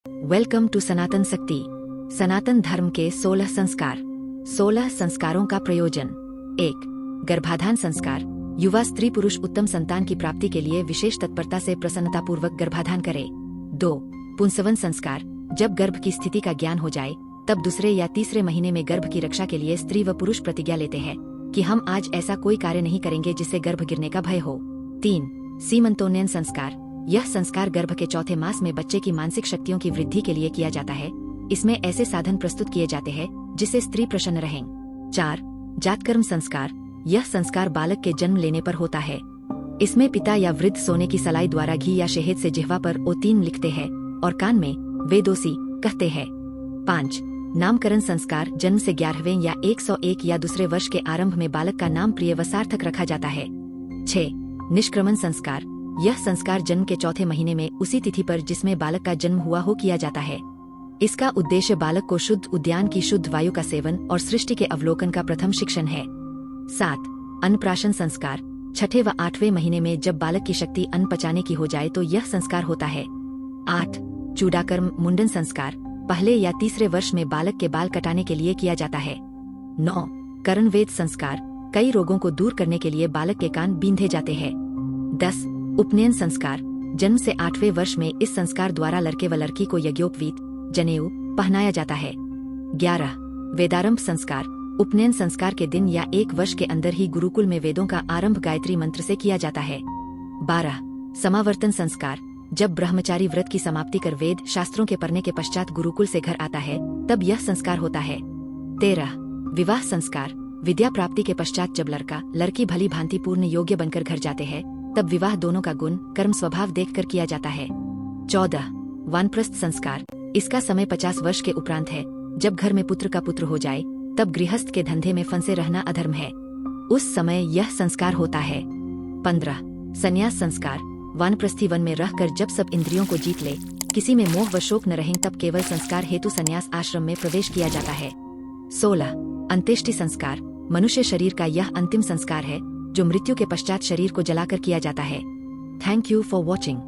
Welcome to सनातन शक्ति। सनातन धर्म के 16 संस्कार। 16 संस्कारों का प्रयोजन। 1. गर्भाधान संस्कार। युवा स्त्री पुरुष उत्तम संतान की प्राप्ति के लिए विशेष तत्परता से प्रसन्नतापूर्वक गर्भाधान करे। 2. पुंसवन संस्कार। जब गर्भ की स्थिति का ज्ञान हो जाए तब दूसरे या तीसरे महीने में गर्भ की रक्षा के लिए स्त्री व पुरुष प्रतिज्ञा लेते हैं कि हम आज ऐसा कोई कार्य नहीं करेंगे जिससे गर्भ गिरने का भय हो। 3. सीमंतोन्नयन संस्कार। यह संस्कार गर्भ के चौथे मास में बच्चे की मानसिक शक्तियों की वृद्धि के लिए किया जाता है। इसमें ऐसे साधन प्रस्तुत किए जाते हैं जिससे स्त्री प्रसन्न रहें। 4. जातकर्म संस्कार। यह संस्कार बालक के जन्म लेने पर होता है। इसमें पिता या वृद्ध सोने की सलाई द्वारा घी या शहद से जिह्वा पर O3 लिखते हैं और कान में वेदोसी कहते हैं। 5. नामकरण संस्कार। जन्म से 11वें या 101 या दूसरे वर्ष के आरंभ में बालक का नाम प्रिय व सार्थक रखा जाता है। 6. निष्क्रमण संस्कार। यह संस्कार जन्म के चौथे महीने में उसी तिथि पर जिसमें बालक का जन्म हुआ हो किया जाता है। इसका उद्देश्य बालक को शुद्ध उद्यान की शुद्ध वायु का सेवन और सृष्टि के अवलोकन का प्रथम शिक्षण है। 7. अन्नप्राशन संस्कार। छठे व 8वें महीने में जब बालक की शक्ति अन्न पचाने की हो जाए तो यह संस्कार होता है। 8. चूडाकर्म मुंडन संस्कार। पहले या तीसरे वर्ष में बालक के बाल कटाने के लिए किया जाता है। 9. कर्णवेद संस्कार। कई रोगों को दूर करने के लिए बालक के कान बींधे जाते हैं। 10. उपनयन संस्कार। जन्म से 8वें वर्ष में इस संस्कार द्वारा लड़के व लड़की को यज्ञोपवीत जनेऊ पहनाया जाता है। 11. वेदारंभ संस्कार। उपनयन संस्कार के दिन या 1 वर्ष के अंदर ही गुरुकुल में वेदों का आरंभ गायत्री मंत्र से किया जाता है। 12. समावर्तन संस्कार। जब ब्रह्मचारी व्रत की समाप्ति कर वेद शास्त्रों के पढ़ने के पश्चात गुरुकुल से घर आता है तब यह संस्कार होता है। 13. विवाह संस्कार। विद्या प्राप्ति के पश्चात जब लड़का लड़की भली भांति पूर्ण योग्य बनकर घर जाते हैं तब विवाह दोनों का गुण कर्म स्वभाव देखकर किया जाता है। 14. वानप्रस्थ संस्कार। इसका समय 50 वर्ष के उपरांत है। जब घर में पुत्र का पुत्र हो जाए तब गृहस्थ के धंधे में फंसे रहना अधर्म है। उस समय यह संस्कार होता है। 15. संन्यास संस्कार। वानप्रस्थी वन में रहकर जब सब इंद्रियों को जीत ले, किसी में मोह व शोक न रहें तब केवल संस्कार हेतु संन्यास आश्रम में प्रवेश किया जाता है। 16. अंत्येष्टि संस्कार। मनुष्य शरीर का यह अंतिम संस्कार है जो मृत्यु के पश्चात शरीर को जलाकर किया जाता है। Thank you for watching.